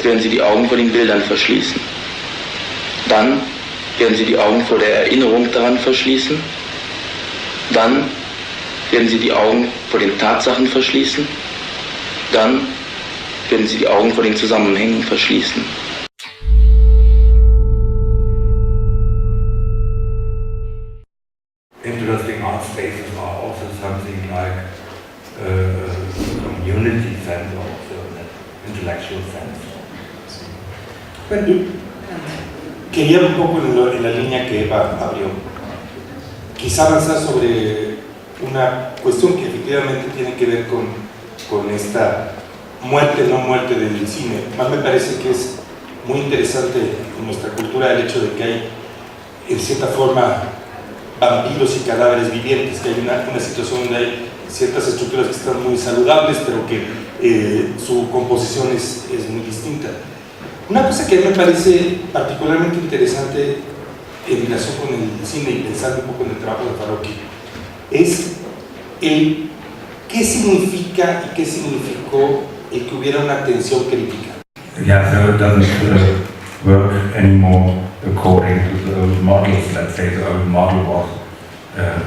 werden Sie die Augen vor den Bildern verschließen. Dann werden Sie die Augen vor der Erinnerung daran verschließen. Dann werden Sie die Augen vor den Tatsachen verschließen. Dann werden Sie die Augen vor den Zusammenhängen verschließen. Interesting art spaces are also something like community sense, also an intellectual sense. Bueno, quería un poco en la línea que Eva abrió, quizá avanzar sobre una cuestión que efectivamente tiene que ver con esta muerte, no muerte del cine. Más me parece que es muy interesante en nuestra cultura el hecho de que hay, en cierta forma, vampiros y cadáveres vivientes, que hay una situación donde hay ciertas estructuras que están muy saludables, pero que su composición es muy distinta. Una cosa que a mí me parece particularmente interesante en relación con el cine y pensando un poco en el trabajo de Farocchi es el qué significa y qué significó el que hubiera una tensión crítica. Yeah, so it doesn't work anymore according to the old models. Let's say the old model was that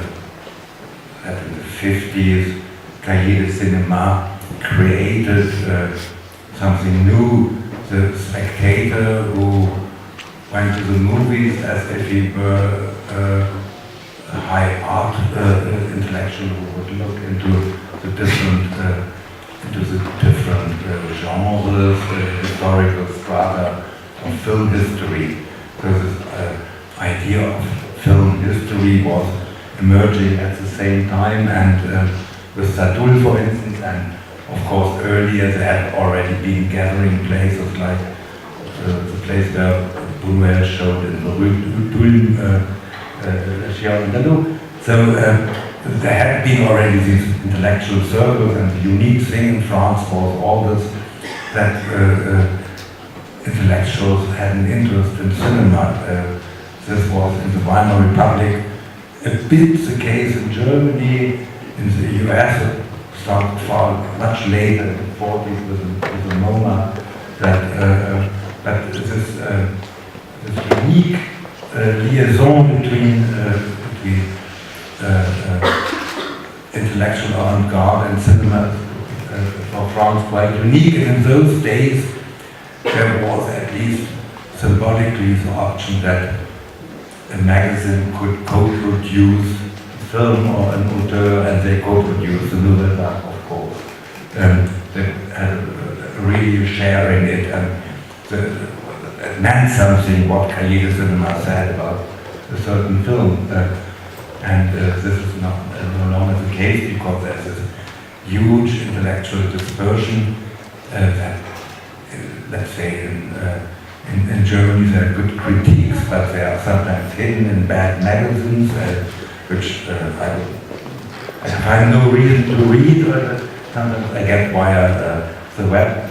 in the 50s, Cahiers de Cinema created something new. The spectator who went to the movies as if he were a high art intellectual who would look into the different genres, historical strata of film history. So this idea of film history was emerging at the same time, and with Satul, for instance, and of course earlier there had already been gathering places like the place where Buñuel showed in the Rue d'Ulm, so there had been already these intellectual circles, and the unique thing in France was always that intellectuals had an interest in cinema. This was in the Weimar Republic a bit the case in Germany. In the US it started far much later in the 40s with the MoMA, but this unique liaison between intellectual avant-garde and cinema for France quite unique, and in those days there was at least symbolically the option that a magazine could co-produce a film or an auteur, and they co-produced the Nouvelle Vague, of course. They had really sharing it, and it meant something what Cahiers de Cinema said about a certain film. And this is no longer the case, because there's this huge intellectual dispersion that, let's say, in Germany there are good critiques, but they are sometimes hidden in bad magazines, which I find no reason to read. Sometimes I get via the web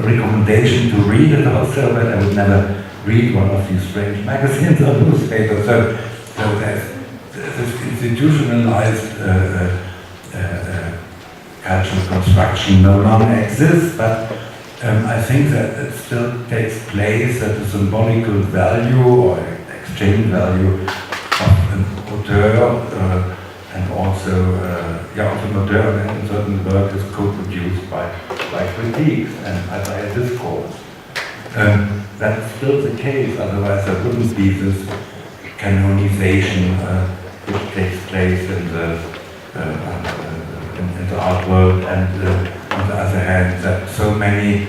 recommendation to read it also, but I would never read one of these strange magazines or newspapers. So there's this institutionalized cultural construction no longer exists, but I think that it still takes place, that the symbolical value or exchange value of an auteur and also an auteur in certain work is co-produced by critiques and by a discourse. That's still the case, otherwise there wouldn't be this canonization which takes place in the art world, and on the other hand, that so many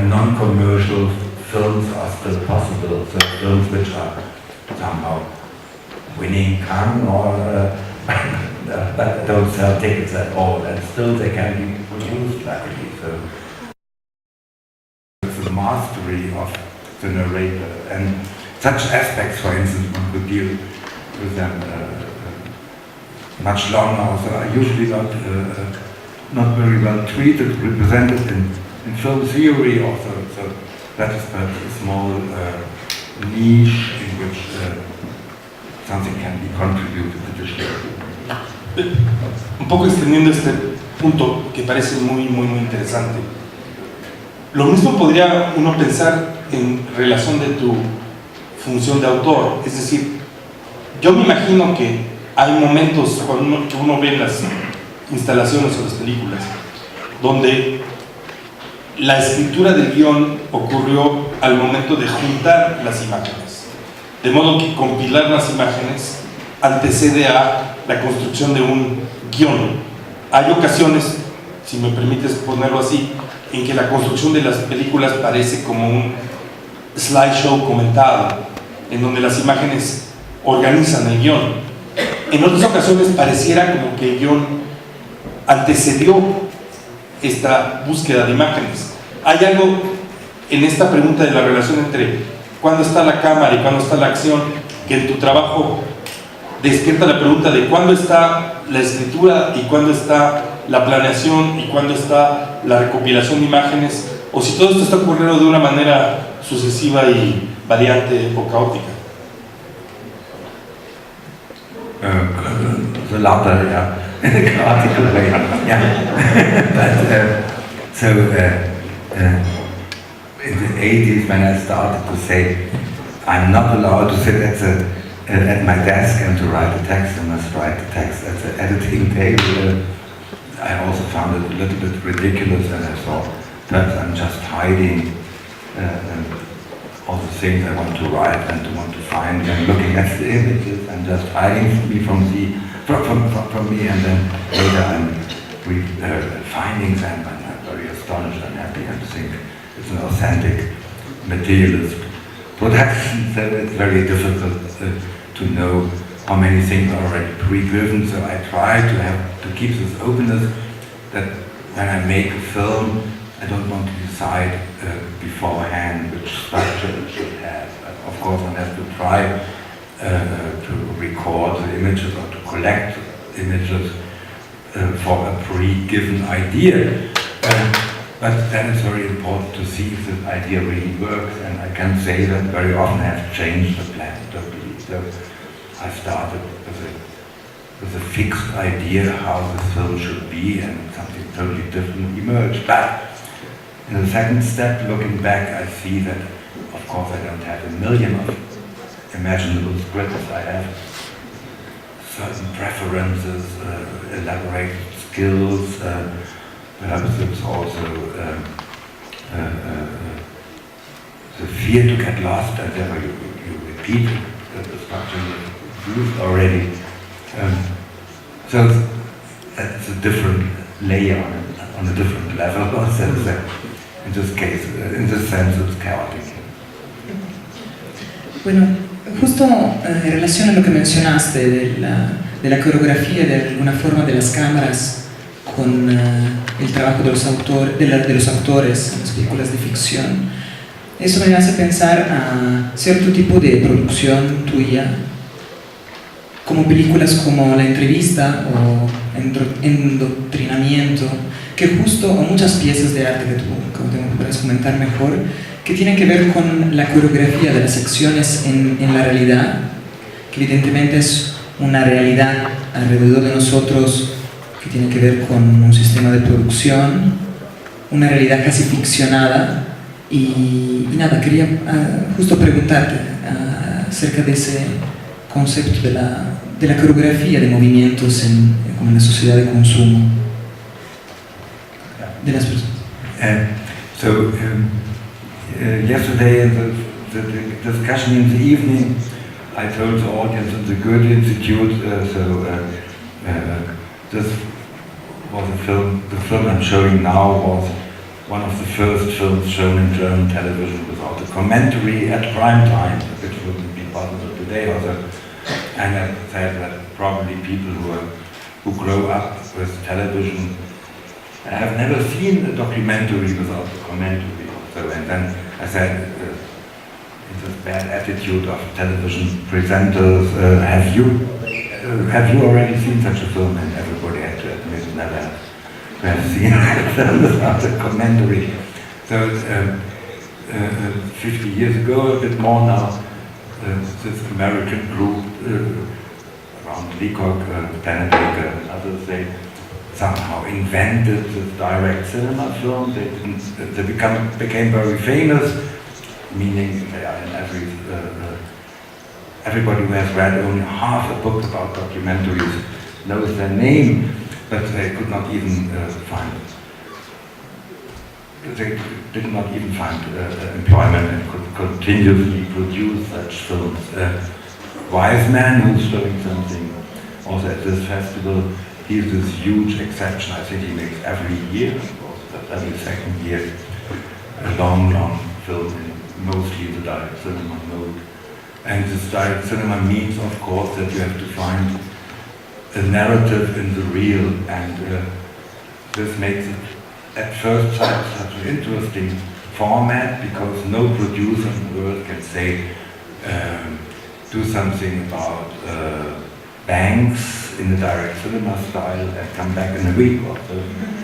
non-commercial films are still possible, so films which are somehow winning Cannes or but don't sell tickets at all, and still they can be produced luckily. So it's the mastery of the narrator, and such aspects, for instance, one could deal with them much longer. So are usually not very well treated, represented in film theory also. So that is perhaps a small niche in which something can be contributed additionally. Un poco extendiendo este punto que parece muy interesante. Lo mismo podría uno pensar en relación de tu función de autor, es decir, yo me imagino que hay momentos cuando uno ve las instalaciones o las películas donde la escritura del guión ocurrió al momento de juntar las imágenes, de modo que compilar las imágenes antecede a la construcción de un guión. Hay ocasiones, si me permites ponerlo así, en que la construcción de las películas parece como un slideshow comentado, en donde las imágenes organizan el guión. En otras ocasiones pareciera como que el guión antecedió esta búsqueda de imágenes. Hay algo en esta pregunta de la relación entre cuándo está la cámara y cuándo está la acción, que en tu trabajo despierta la pregunta de cuándo está la escritura y cuándo está la planeación y cuándo está la recopilación de imágenes, o si todo esto está ocurriendo de una manera sucesiva y variante o caótica. The latter, yeah, in a chaotical way, yeah. In the 80s, when I started to say, I'm not allowed to sit at my desk and to write a text, I must write the text at the editing table, I also found it a little bit ridiculous, and I thought, perhaps I'm just hiding all the things I want to write and to want to find, and looking at the images and just hiding me from me, and then later I'm finding them, and I'm very astonished and happy and think it's an authentic materialist production, so it's very difficult to know how many things are already pre-driven, so I try to keep this openness that when I make a film, I don't want to decide beforehand which structure it should have. Of course, one has to try to record the images or to collect images for a pre-given idea. But then it's very important to see if this idea really works, and I can say that very often I have changed the plan totally. So I started with a fixed idea how the film should be, and something totally different emerged. But in the second step, looking back, I see that, of course, I don't have a million of imaginable scripts. I have certain preferences, elaborate skills. Perhaps it's also the fear to get lost, and therefore you repeat the structure you've used already. So that's a different layer on a different level. In this case, in this sense, it's chaotic. Bueno, justo en relación a lo que mencionaste de la coreografía, de alguna forma, de las cámaras con el trabajo de los actores en las películas de ficción, eso me hace pensar a cierto tipo de producción tuya, como películas como La Entrevista o Endoctrinamiento, que justo, o muchas piezas de arte que tú puedes comentar mejor, que tienen que ver con la coreografía de las acciones en la realidad, que evidentemente es una realidad alrededor de nosotros que tiene que ver con un sistema de producción, una realidad casi ficcionada, y nada, quería justo preguntarte acerca de ese concepto de la coreografía de movimientos como en la sociedad de consumo de las personas. Yesterday in the discussion in the evening, I told the audience in the Goethe Institute, this was a film, the film I'm showing now was one of the first films shown in German television without a commentary at prime time, which wouldn't be possible today also. And I said that probably people who grow up with television have never seen a documentary without a commentary. So, and then I said, in this bad attitude of television presenters, have you already seen such a film? And everybody had to admit never to have seen a film without a commentary. So 50 years ago, a bit more now, this American group around Leacock, Benedict and others, they somehow invented the direct cinema film. They became very famous, meaning they are in everybody who has read only half a book about documentaries knows their name, but they could not even find. They did not even find employment and could continuously produce such films. Wiseman, who's showing something also at this festival, he's this huge exception. I think he makes every year, every second year, a long film in mostly the direct cinema mode. And this direct cinema means, of course, that you have to find a narrative in the real, and this makes it at first sight such an interesting format, because no producer in the world can say, do something about banks in the direct cinema style and come back in a week or so,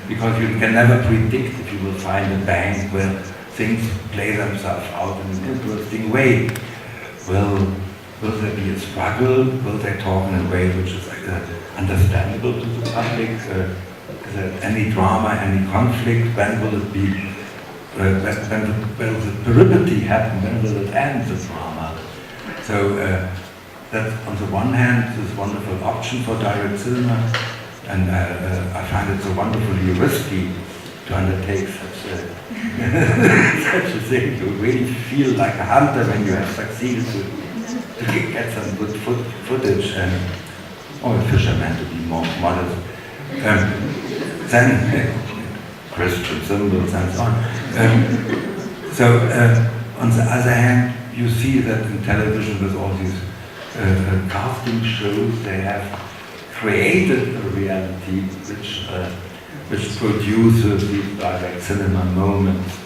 because you can never predict if you will find a bank where things play themselves out in an interesting way. Will there be a struggle? Will they talk in a way which is understandable to the public? Is there any drama, any conflict? When will it be? When will the peripety happen? When will it end, the drama? So that's on the one hand this wonderful option for direct cinema, and I find it so wonderfully risky to undertake such a thing. You really feel like a hunter when you have succeeded to get some good footage, or a fisherman to be more modest. Then Christian symbols and so on. On the other hand, you see that in television with all these casting shows, they have created a reality which produces these direct cinema moments.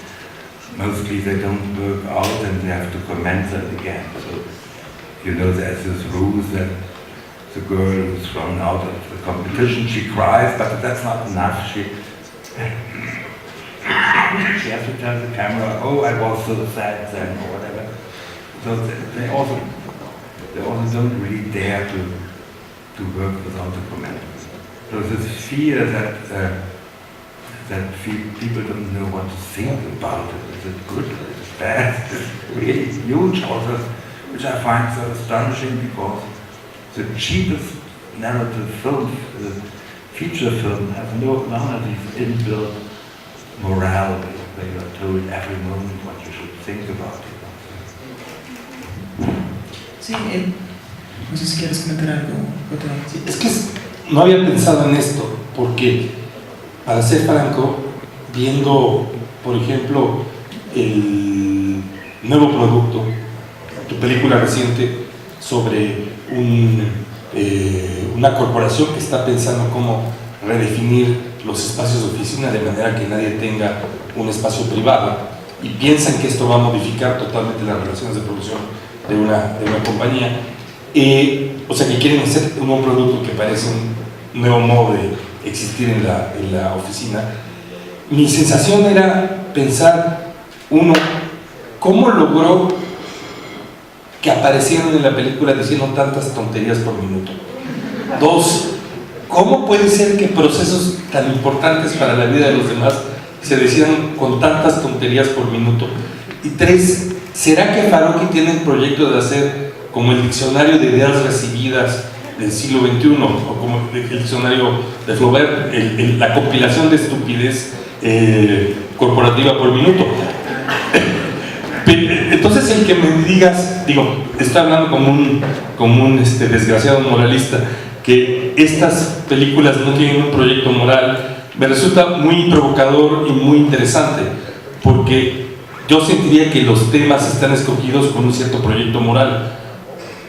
Mostly they don't work out and they have to comment that again. So, you know, there's this rule that the girl who's thrown out of the competition, she cries, but that's not enough. She has to tell the camera, oh, I was so sad then, or whatever. So they also don't really dare to work without a comment. So this fear that people don't know what to think about it. Is it good? Is it bad? It's really huge also, which I find so astonishing, because the cheapest narrative film, the feature film, has none of these inbuilt morale where you are told every moment what you should think about it. Sí, no sé si quieres comentar algo, Jota. Sí, es que no había pensado en esto, porque para ser franco, viendo, por ejemplo, el nuevo producto, tu película reciente sobre una corporación que está pensando cómo redefinir los espacios de oficina de manera que nadie tenga un espacio privado, y piensan que esto va a modificar totalmente las relaciones de producción de una compañía, o sea que quieren hacer un nuevo producto que parece un nuevo modo de existir en la oficina. Mi sensación era pensar, uno, ¿cómo logró que aparecieran en la película diciendo tantas tonterías por minuto? Dos, ¿cómo puede ser que procesos tan importantes para la vida de los demás se decidan con tantas tonterías por minuto? Y tres, ¿será que Farocchi tiene el proyecto de hacer como el diccionario de ideas recibidas del siglo XXI, o como el diccionario de Flaubert, la compilación de estupidez corporativa por minuto? Entonces, el que me digas, digo, estoy hablando como un desgraciado moralista, que estas películas no tienen un proyecto moral, me resulta muy provocador y muy interesante, porque yo sentiría que los temas están escogidos con un cierto proyecto moral.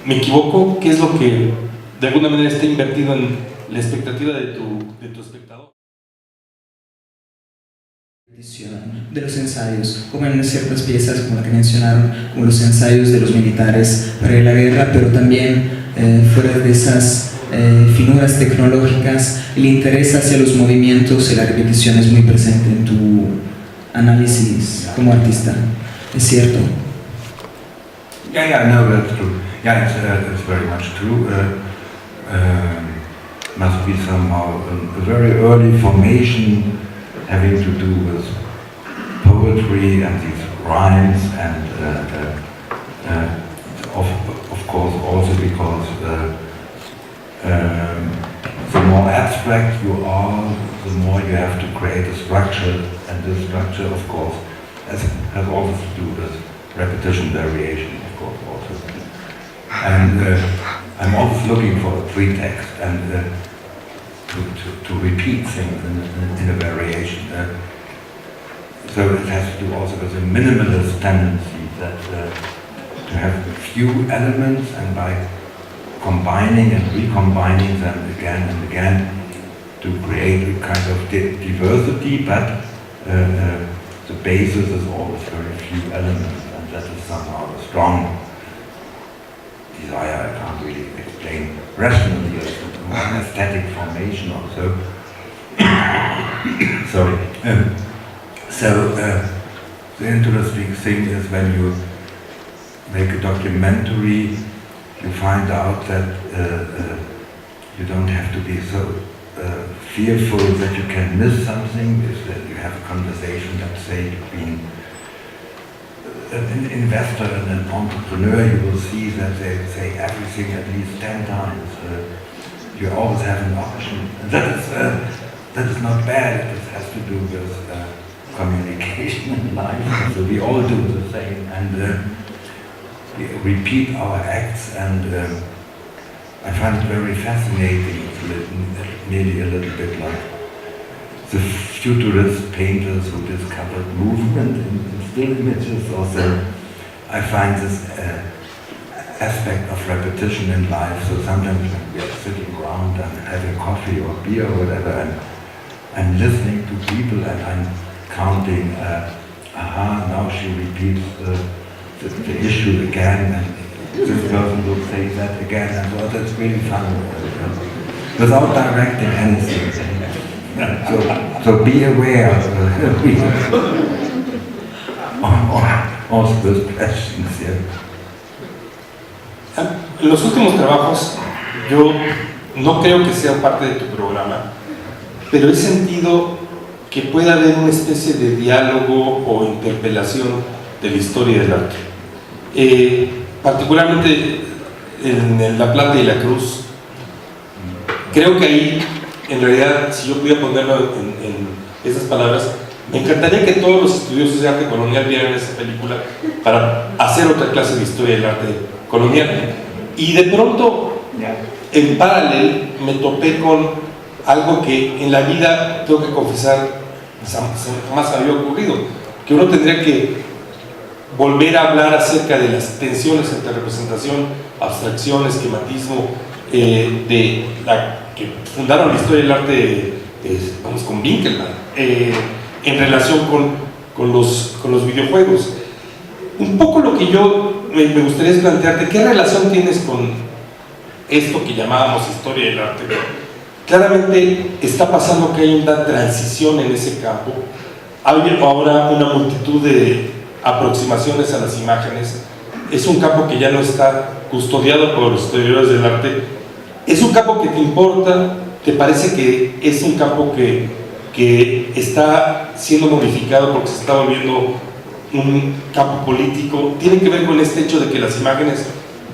¿Me equivoco? ¿Qué es lo que de alguna manera está invertido en la expectativa de tu espectador? De los ensayos, como en ciertas piezas como la que mencionaron, como los ensayos de los militares para la guerra, pero también fuera de esas figuras tecnológicas, el interés hacia los movimientos y la repetición es muy presente en tu análisis como artista. ¿Es cierto? Yeah, no, that's true. Yeah, it's very much true. must be somehow a very early formation having to do with poetry and these rhymes, and of course also because the more abstract you are, the more you have to create a structure, and this structure, of course, has also to do with repetition, variation, of course, also. And I'm always looking for a pretext and to repeat things in a variation. So it has to do also with a minimalist tendency that to have a few elements, and by combining and recombining them again and again to create a kind of diversity, but the basis is always very few elements, and that is somehow a strong desire. I can't really explain rationally, as an aesthetic formation or so. Sorry. The interesting thing is when you make a documentary, you find out that you don't have to be so fearful that you can miss something. If that you have a conversation, let's say, between an investor and an entrepreneur, you will see that they say everything at least 10 times. You always have an option. And that is not bad. It has to do with communication in life. So we all do the same, and we repeat our acts, and I find it very fascinating. It's nearly a little bit like the futurist painters who discovered movement in still images. Also, I find this aspect of repetition in life. So sometimes when we are sitting around and having coffee or beer or whatever, and I'm listening to people and I'm counting, now she repeats the issue again, and this person will say that again, and so that's really fun, without directing anything. So be aware of those questions here. En los últimos trabajos, yo no creo que sea parte de tu programa, pero he sentido que puede haber una especie de diálogo o interpelación de la historia del arte. Particularmente en La Plata y la Cruz, creo que ahí, en realidad, si yo pudiera ponerlo en esas palabras, me encantaría que todos los estudiosos de arte colonial vieran esa película para hacer otra clase de historia del arte colonial. Y de pronto, en paralelo, me topé con algo que en la vida, tengo que confesar, jamás había ocurrido, que uno tendría que volver a hablar acerca de las tensiones entre representación, abstracción, esquematismo, de la que fundaron la historia del arte, vamos, con Winkelmann, en relación con los videojuegos. Un poco lo que yo me gustaría es plantearte, ¿qué relación tienes con esto que llamábamos historia del arte? Claramente está pasando que hay una transición en ese campo. Hay ahora una multitud de aproximaciones a las imágenes. Es un campo que ya no está custodiado por los historiadores del arte. Es un campo que te importa, te parece que es un campo que está siendo modificado porque se está volviendo un campo político. Tiene que ver con este hecho de que las imágenes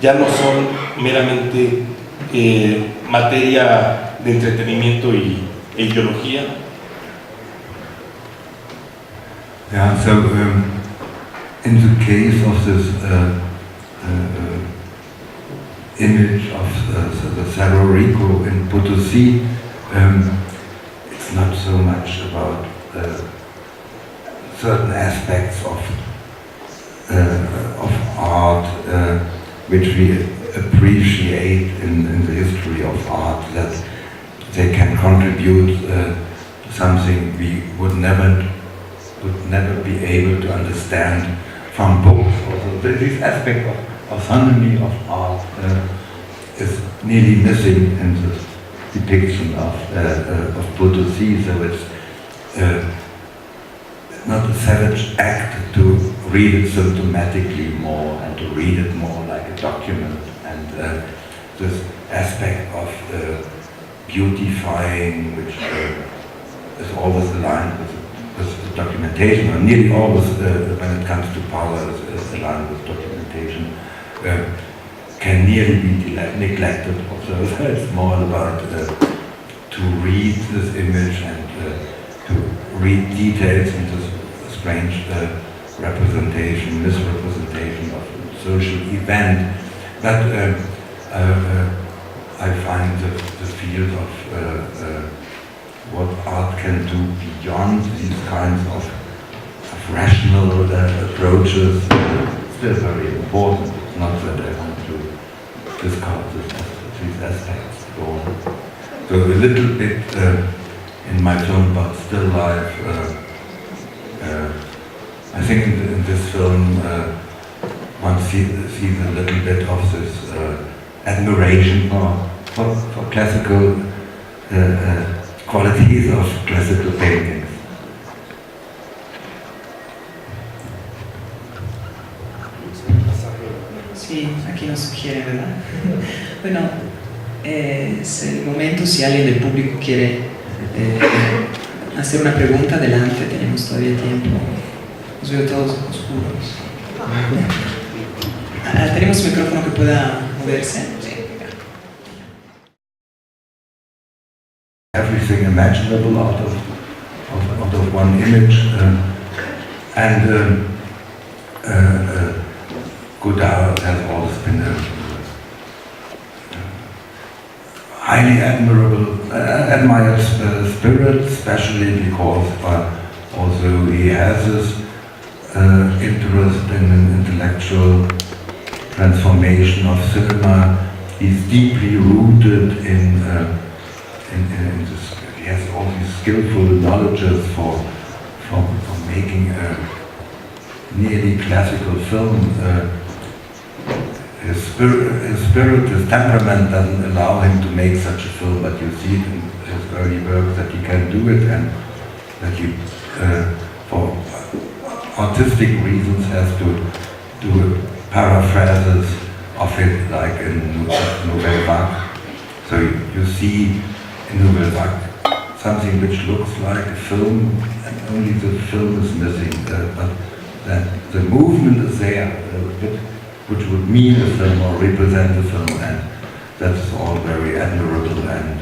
ya no son meramente materia de entretenimiento e ideología. Yeah, so in the case of this image of the Cerro Rico in Potosí, it's not so much about certain aspects of art which we appreciate in the history of art, that they can contribute something we would never be able to understand from books. Also, this aspect of autonomy of art is nearly missing in the depiction of Potosí. So it's not a savage act to read it symptomatically more and to read it more like a document. And this aspect of beautifying, which is always aligned with the documentation, or nearly always when it comes to power is aligned with documentation, can nearly be neglected. Also, it's more about to read this image and to read details into strange representation, misrepresentation of a social event. But I find the field of what art can do beyond these kinds of rational approaches still very important. It's not that I want to discard these aspects at all. So a little bit in my film, but still life, I think in this film one sees a little bit of this admiration for classical qualities of classical paintings. Sí, aquí nos sugiere, ¿verdad? Bueno, es el momento, si alguien del público quiere hacer una pregunta, adelante, tenemos todavía tiempo. Los veo todos oscuros. ¿Tenemos un micrófono que pueda moverse? Everything imaginable out of one image, and Godard has always been a highly admired spirit, especially because also he has this interest in an intellectual transformation of cinema. He's deeply rooted in this. He has all these skillful knowledges for making a nearly classical film. His spirit, his temperament doesn't allow him to make such a film, but you see it in his early work that he can do it, and that he, for artistic reasons, has to do paraphrases of it, like in Nouvelle Vague. So you see in Nouvelle Vague something which looks like a film, and only the film is missing, but the movement is there, which would mean a film or represent a film, and that is all very admirable, and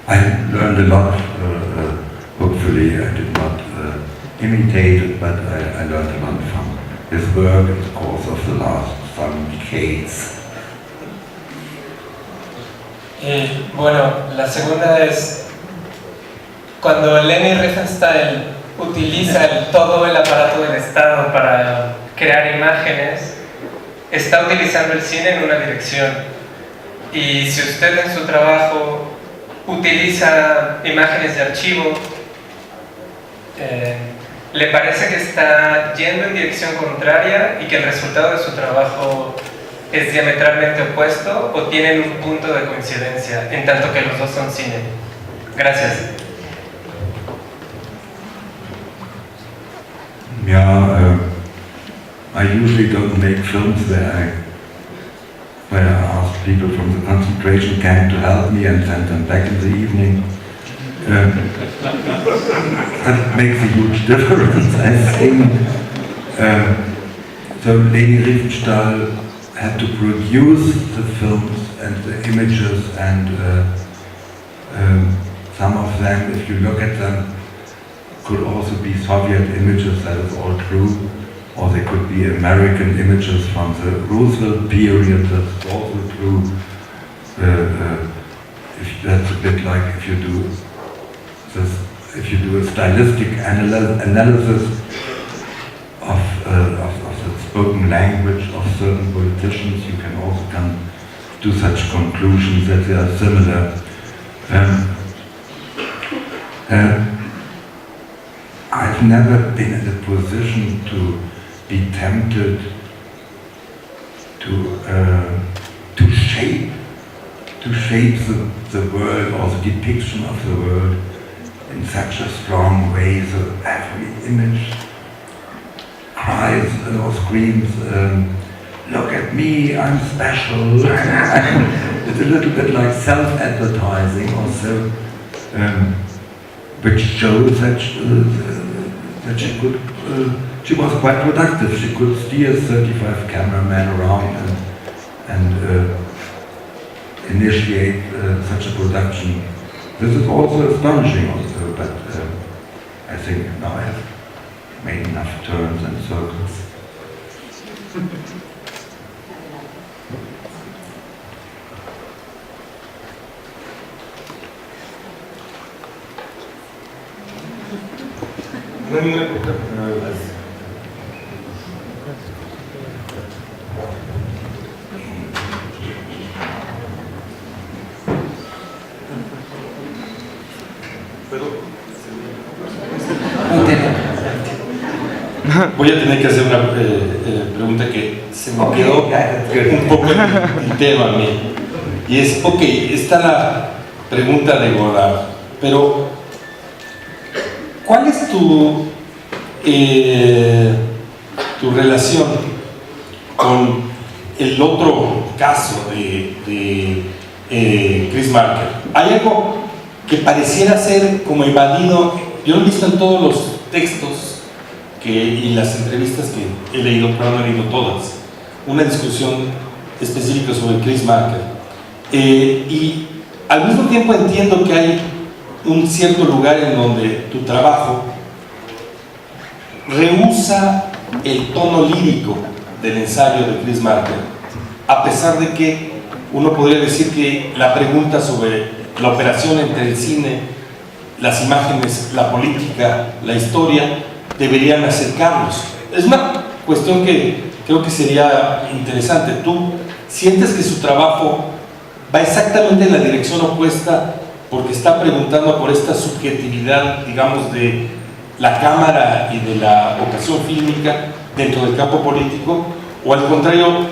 I learned a lot. Hopefully I did not imitate it, but I learned a lot from his work in the course of the last some decades. Bueno, la segunda es cuando Leni Riefenstahl utiliza todo el aparato del Estado para crear imágenes, está utilizando el cine en una dirección, y si usted en su trabajo utiliza imágenes de archivo, ¿le parece que está yendo en dirección contraria y que el resultado de su trabajo es diametralmente opuesto, o tienen un punto de coincidencia en tanto que los dos son cine? Gracias. Yeah, I usually don't make films where I ask people from the concentration camp to help me and send them back in the evening. That makes a huge difference, I think. So Leni Riefenstahl had to produce the films and the images, and some of them, if you look at them, could also be Soviet images, that is all true, or they could be American images from the Roosevelt period, that's also true. That's a bit like if you do a stylistic analysis of the spoken language of certain politicians, you can also come to such conclusions that they are similar. I've never been in a position to be tempted to shape the world or the depiction of the world in such a strong way. So every image cries or screams, "Look at me, I'm special." it's a little bit like self-advertising also, which shows that she was quite productive. She could steer 35 cameramen around and initiate such a production. This is also astonishing also, but I think now I have made enough turns and circles. Voy a tener que hacer una pregunta que se me quedó un poco en el tema a mí. Y es, ok, está la pregunta de Godard, pero ¿cuál es tu relación con el otro caso de Chris Marker? Hay algo que pareciera ser como evadido, yo lo he visto en todos los textos y las entrevistas que he leído, pero no he leído todas, una discusión específica sobre Chris Marker. Y al mismo tiempo entiendo que hay un cierto lugar en donde tu trabajo rehúsa el tono lírico del ensayo de Chris Marker, a pesar de que uno podría decir que la pregunta sobre la operación entre el cine, las imágenes, la política, la historia, deberían acercarnos. Es una cuestión que creo que sería interesante. ¿Tú sientes que su trabajo va exactamente en la dirección opuesta porque está preguntando por esta subjetividad, digamos, de la cámara y de la ocasión fílmica dentro del campo político? ¿O al contrario,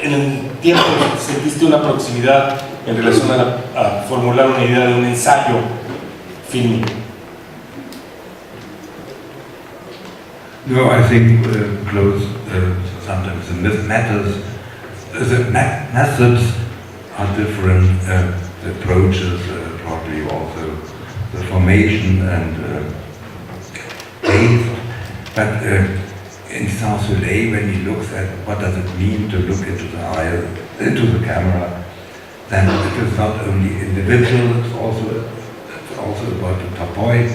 en el tiempo sentiste una proximidad en relación a formular una idea de un ensayo fílmico? No, I think close sometimes the methods are different. The approaches, probably also the formation and aims. But in Saint-Soleil, when he looks at what does it mean to look into the eye, into the camera, then it is not only individual. It's also about the topoi.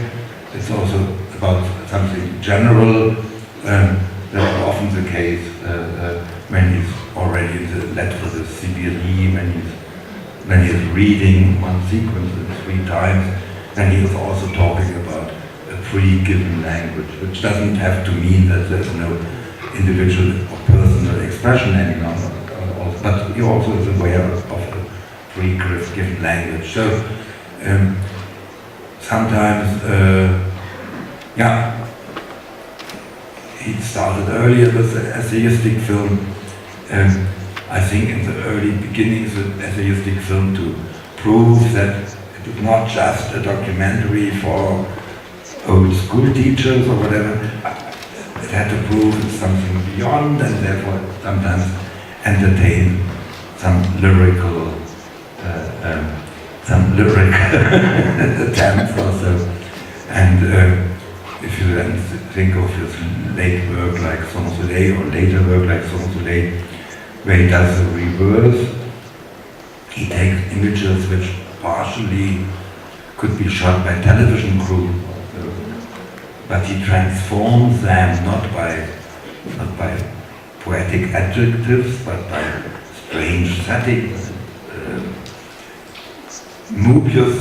It's also about something general. That's often the case when he's already in the letter of the Sibiri, when he's reading one sequence 3 times, then he is also talking about a pre-given language, which doesn't have to mean that there's no individual or personal expression any longer, but he also is aware of a pre-given language. So sometimes, he started earlier with the essayistic film. I think in the early beginnings of essayistic film to prove that it is not just a documentary for old school teachers or whatever. It had to prove it's something beyond and therefore sometimes entertain some lyrical attempts also. And if you then think of his late work like Saint-Soleil or later work like Saint-Soleil, where he does the reverse, he takes images which partially could be shot by television crew, but he transforms them not by poetic adjectives, but by strange settings. Moebius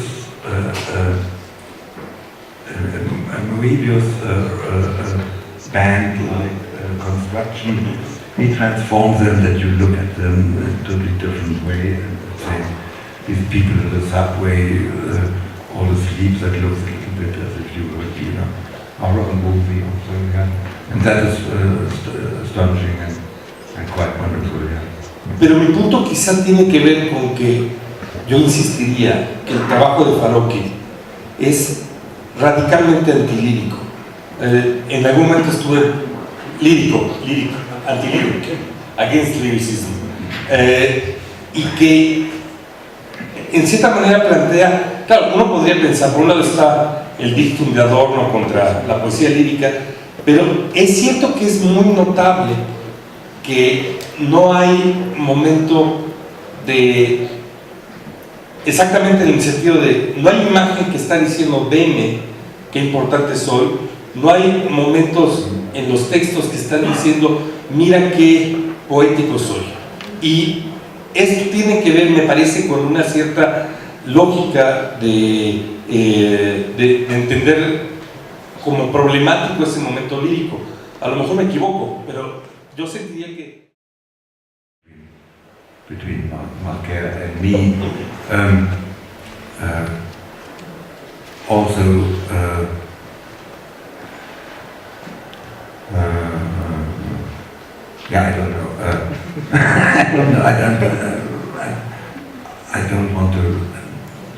band-like construction, he transforms them that you look at them in a totally different way. And say, these people in the subway, all asleep, that looks a little bit as if you were in a horror movie or so, yeah. And that is astonishing and quite wonderful, yeah. Pero mi punto quizá tiene que ver con que yo insistiría que el trabajo de Farocki es radicalmente antilírico. En algún momento estuve lírico, antilírico, against lyricism. y que en cierta manera plantea, claro, uno podría pensar, por un lado está el dictum de Adorno contra la poesía lírica, pero es cierto que es muy notable que no hay momento de, exactamente en el sentido de, no hay imagen que está diciendo veme, qué importante soy, no hay momentos en los textos que están diciendo mira qué poético soy. Y esto tiene que ver, me parece, con una cierta lógica de entender como problemático ese momento lírico. A lo mejor me equivoco, pero yo sentiría que... Between Marquer and me, also yeah, I don't know. I don't want to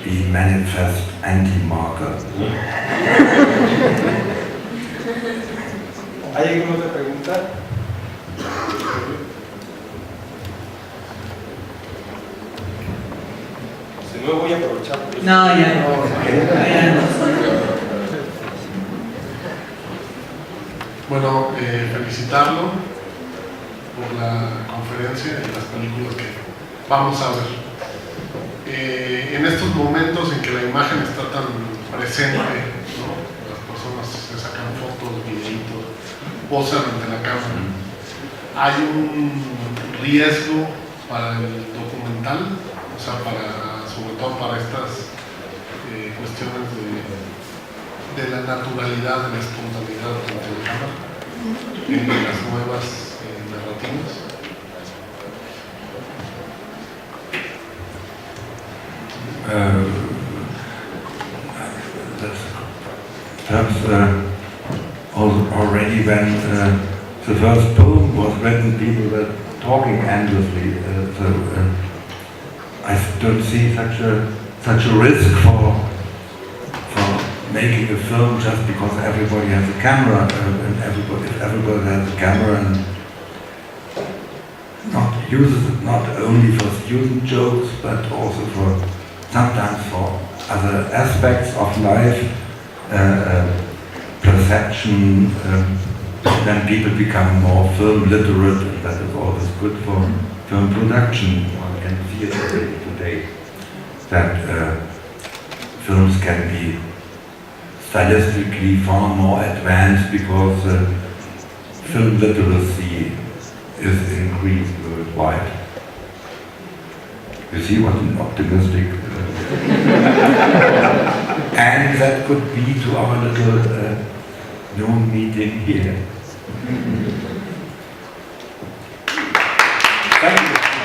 be manifest anti-Marker. ¿Hay alguna otra pregunta? Si no, voy a aprovechar. No, ya no. Bueno, felicitarlo por la conferencia y las películas que vamos a ver. En estos momentos en que la imagen está tan presente, ¿no? Las personas se sacan fotos, videitos, posan ante la cámara. Hay un riesgo para el documental, o sea, sobre todo para estas cuestiones de la naturalidad, de la espontaneidad ante la cámara, en las nuevas narrativas. Perhaps already when the first poem was written, people were talking endlessly. I don't see such a risk for making a film just because everybody has a camera, and if everybody has a camera and uses it not only for student jokes but also sometimes for other aspects of life, perception, then people become more film literate, and that is always good for film production. One can see it already today, that films can be stylistically far more advanced because film literacy is increased worldwide. You see what an optimistic and that could be to our little noon meeting here. Thank you.